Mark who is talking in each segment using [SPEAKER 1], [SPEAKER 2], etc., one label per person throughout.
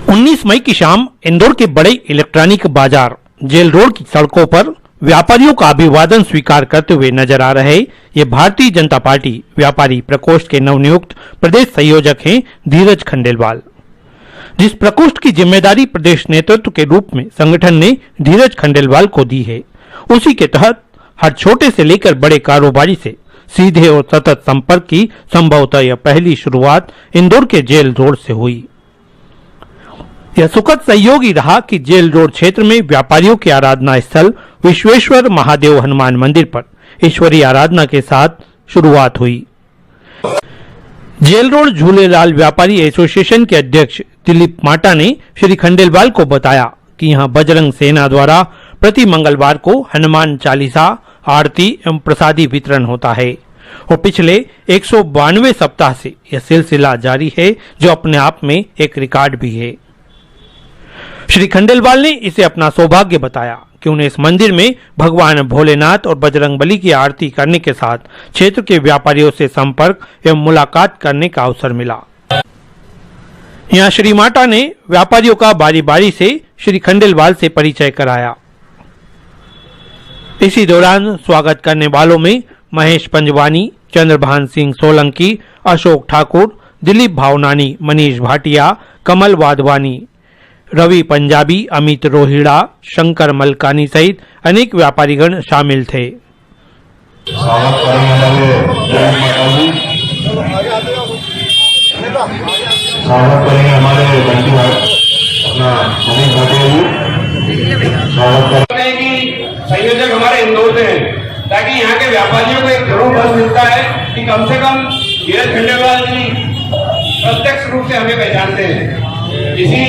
[SPEAKER 1] 19 मई की शाम इंदौर के बड़े इलेक्ट्रॉनिक बाजार जेल रोड की सड़कों पर व्यापारियों का अभिवादन स्वीकार करते हुए नजर आ रहे ये भारतीय जनता पार्टी व्यापारी प्रकोष्ठ के नवनियुक्त प्रदेश संयोजक हैं धीरज खंडेलवाल। जिस प्रकोष्ठ की जिम्मेदारी प्रदेश नेतृत्व के रूप में संगठन ने धीरज खंडेलवाल को दी है, उसी के तहत हर छोटे से लेकर बड़े कारोबारी से सीधे और सतत संपर्क की संभवतः यह पहली शुरुआत इंदौर के जेल रोड से हुई। यह सुखद सहयोग ही रहा कि जेल रोड क्षेत्र में व्यापारियों के आराधना स्थल विश्वेश्वर महादेव हनुमान मंदिर पर ईश्वरीय आराधना के साथ शुरुआत हुई। जेल रोड झूलेलाल व्यापारी एसोसिएशन के अध्यक्ष दिलीप माटा ने श्री खंडेलवाल को बताया कि यहां बजरंग सेना द्वारा प्रति मंगलवार को हनुमान चालीसा, आरती एवं प्रसादी वितरण होता है और पिछले 192 सप्ताह से यह सिलसिला जारी है, जो अपने आप में एक रिकॉर्ड भी है। श्री खंडेलवाल ने इसे अपना सौभाग्य बताया कि उन्हें इस मंदिर में भगवान भोलेनाथ और बजरंगबली की आरती करने के साथ क्षेत्र के व्यापारियों से संपर्क एवं मुलाकात करने का अवसर मिला। यहाँ श्री माटा ने व्यापारियों का बारी बारी से श्री खंडेलवाल से परिचय कराया। इसी दौरान स्वागत करने वालों में महेश पंजवानी, चंद्रभान सिंह सोलंकी, अशोक ठाकुर, दिलीप भावनानी, मनीष भाटिया, कमल वाधवानी, रवि पंजाबी, अमित रोहिड़ा, शंकर मलकानी सहित अनेक व्यापारीगण शामिल थे।
[SPEAKER 2] स्वागत करेंगे हमारे बंटी भाई अपना मनीष भाटिया जी। स्वागत करेंगे
[SPEAKER 3] संयोजक हमारे इंदौर से हैं, ताकि यहाँ के व्यापारियों को एक जरूर बस मिलता है कि कम से कम धीरज खंडेलवाल जी प्रत्यक्ष रूप से हमें पहचानते हैं। इसी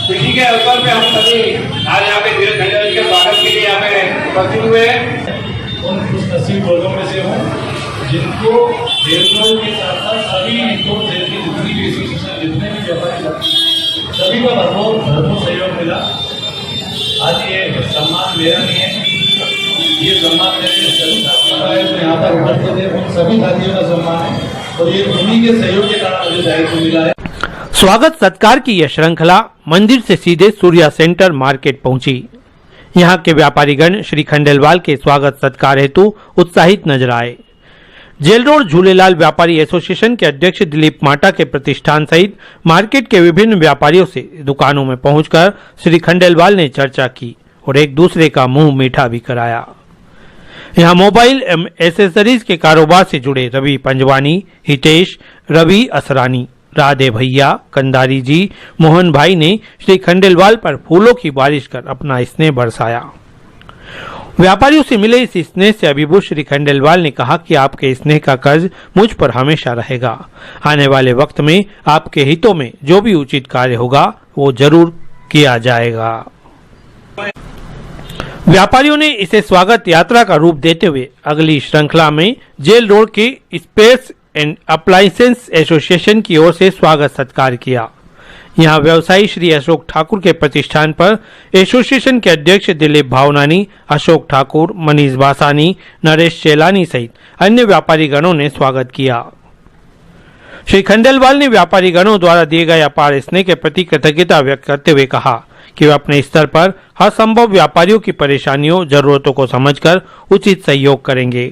[SPEAKER 3] खुशी के अवसर पे हम सभी आज यहाँ पे धीरज खंडेलवाल के स्वागत के लिए यहाँ पे उपस्थित हुए हैं।
[SPEAKER 4] उन खुशनसीब लोगों में से हूँ जिनको जेल के साथ साथ सभी इंदौर जेल की जितनी भी एसोसिएशन, जितने भी व्यापारी, सभी का भरपूर सहयोग मिला। आज ये सम्मान मेरा नहीं है, ये सम्मान मेरे सभी साथियों का है जो यहाँ पर उपस्थित है, उन सभी साथियों का सम्मान है और ये उन्हीं के सहयोग के कारण मुझे दायित्व मिला है।
[SPEAKER 1] स्वागत सत्कार की यह श्रृंखला मंदिर से सीधे सूर्या सेंटर मार्केट पहुंची। यहां के व्यापारीगण श्री खंडेलवाल के स्वागत सत्कार हेतु उत्साहित नजर आए। जेल रोड झूलेलाल व्यापारी एसोसिएशन के अध्यक्ष दिलीप माटा के प्रतिष्ठान सहित मार्केट के विभिन्न व्यापारियों से दुकानों में पहुंचकर श्री खंडेलवाल ने चर्चा की और एक दूसरे का मुंह मीठा भी कराया। यहाँ मोबाइल एवं एसेसरीज के कारोबार से जुड़े रवि पंजवानी, हितेश, रवि असरानी, राधे भैया, कंदारी जी, मोहन भाई ने श्री खंडेलवाल पर फूलों की बारिश कर अपना स्नेह बरसाया। व्यापारियों से मिले इस स्नेह से अभिभूत श्री खंडेलवाल ने कहा कि आपके स्नेह का कर्ज मुझ पर हमेशा रहेगा। आने वाले वक्त में आपके हितों में जो भी उचित कार्य होगा वो जरूर किया जाएगा। व्यापारियों ने इसे स्वागत यात्रा का रूप देते हुए अगली श्रृंखला में जेल रोड के स्पेस एंड अप्लायंसेस एसोसिएशन की ओर से स्वागत सत्कार किया। यहां व्यवसायी श्री अशोक ठाकुर के प्रतिष्ठान पर एसोसिएशन के अध्यक्ष दिलीप भावनानी, अशोक ठाकुर, मनीष बासानी, नरेश चेलानी सहित अन्य व्यापारी गणों ने स्वागत किया। श्री खंडेलवाल ने व्यापारी गणों द्वारा दिए गए अपार स्नेह के प्रति कृतज्ञता व्यक्त करते हुए कहा कि वे अपने स्तर पर हर संभव व्यापारियों की परेशानियों, जरूरतों को समझकर उचित सहयोग करेंगे।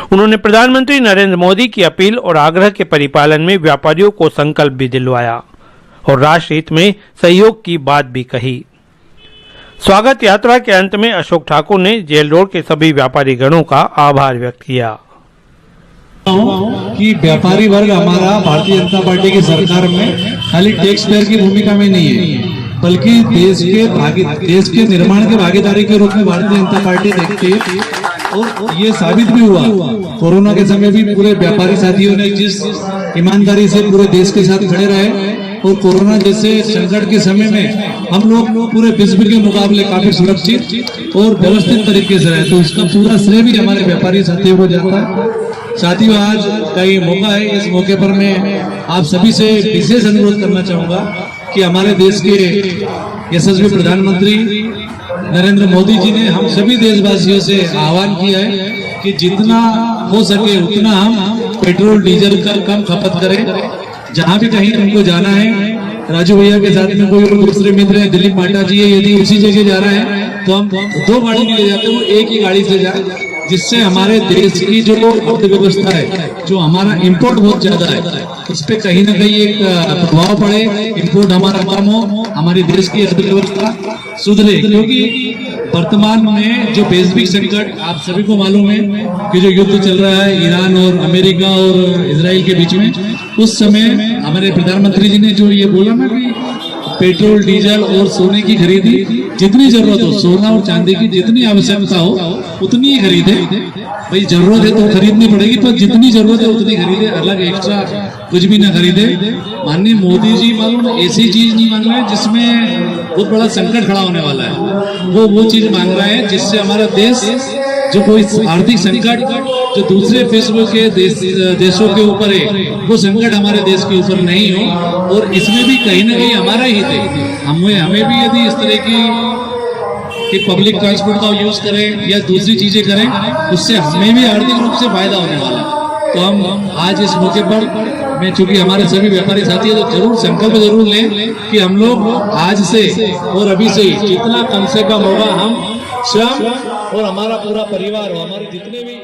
[SPEAKER 1] उन्होंने प्रधानमंत्री नरेंद्र मोदी की अपील और आग्रह के परिपालन में व्यापारियों को संकल्प भी दिलवाया और राष्ट्र हित में सहयोग की बात भी कही। स्वागत यात्रा के अंत में अशोक ठाकुर ने जेल रोड के सभी व्यापारी गणों का आभार व्यक्त किया।
[SPEAKER 5] कि व्यापारी वर्ग हमारा भारतीय जनता पार्टी की सरकार में खाली टैक्स पेयर की भूमिका में नहीं है, बल्कि देश के निर्माण के भागीदारी के रूप में भारतीय जनता पार्टी देखती है। और ये साबित भी हुआ, कोरोना के समय भी पूरे व्यापारी साथियों ने जिस ईमानदारी से पूरे देश के साथ खड़े रहे और कोरोना जैसे संकट के समय में हम लोग पूरे विश्व के मुकाबले काफी सुरक्षित और व्यवस्थित तरीके से रहे, तो इसका पूरा श्रेय भी हमारे व्यापारी साथियों को जाता है। साथियों, आज का ये मौका है, इस मौके पर मैं आप सभी से विशेष अनुरोध करना चाहूंगा कि हमारे देश के यशस्वी प्रधानमंत्री नरेंद्र मोदी जी ने हम सभी देशवासियों से आह्वान किया है कि जितना हो सके उतना हम पेट्रोल डीजल का कम खपत करें। जहां भी कहीं हमको जाना है राजू भैया के साथ में कोई और दूसरे मित्र हैं, दिलीप पाटा जी है, यदि उसी जगह जा रहे हैं तो हम 2 गाड़ी नहीं ले जाते, वो एक ही गाड़ी से जाए, जिससे हमारे देश की जो अर्थव्यवस्था है, जो हमारा इंपोर्ट बहुत ज्यादा है, उस पर कहीं ना कहीं एक प्रभाव पड़े, इंपोर्ट हमारा कम हो, हमारे देश की अर्थव्यवस्था सुधरे। क्योंकि वर्तमान में जो वैश्विक संकट आप सभी को मालूम है कि जो युद्ध चल रहा है ईरान और अमेरिका और इजराइल के बीच में, उस समय हमारे प्रधानमंत्री जी ने जो ये बोला ना कि पेट्रोल डीजल और सोने की खरीदी जितनी जरूरत हो, सोना और चांदी की जितनी आवश्यकता हो उतनी ही खरीदे। भाई जरूरत है तो खरीदनी पड़ेगी, पर जितनी जरूरत है उतनी खरीदे, अलग एक्स्ट्रा कुछ भी ना खरीदे। माननीय मोदी जी मालूम ऐसी चीज नहीं मांग रहे हैं जिसमें बहुत बड़ा संकट खड़ा होने वाला है, वो चीज मांग रहे हैं जिससे हमारा देश जो कोई आर्थिक संकट जो दूसरे विश्व के देशों के ऊपर है, वो संकट हमारे देश के ऊपर नहीं हो। और इसमें भी कहीं ना कहीं हमारा ही है, हमें भी यदि इस तरह की पब्लिक ट्रांसपोर्ट का यूज करें या दूसरी चीजें करें, उससे हमें भी आर्थिक रूप से फायदा होने वाला है। तो हम आज इस मौके पर मैं, चूंकि हमारे सभी व्यापारी साथी हैं, तो जरूर संकल्प जरूर लें कि हम लोग आज से और अभी से जितना कम से कम होगा हम स्वयं और हमारा पूरा परिवार हो, हमारे जितने भी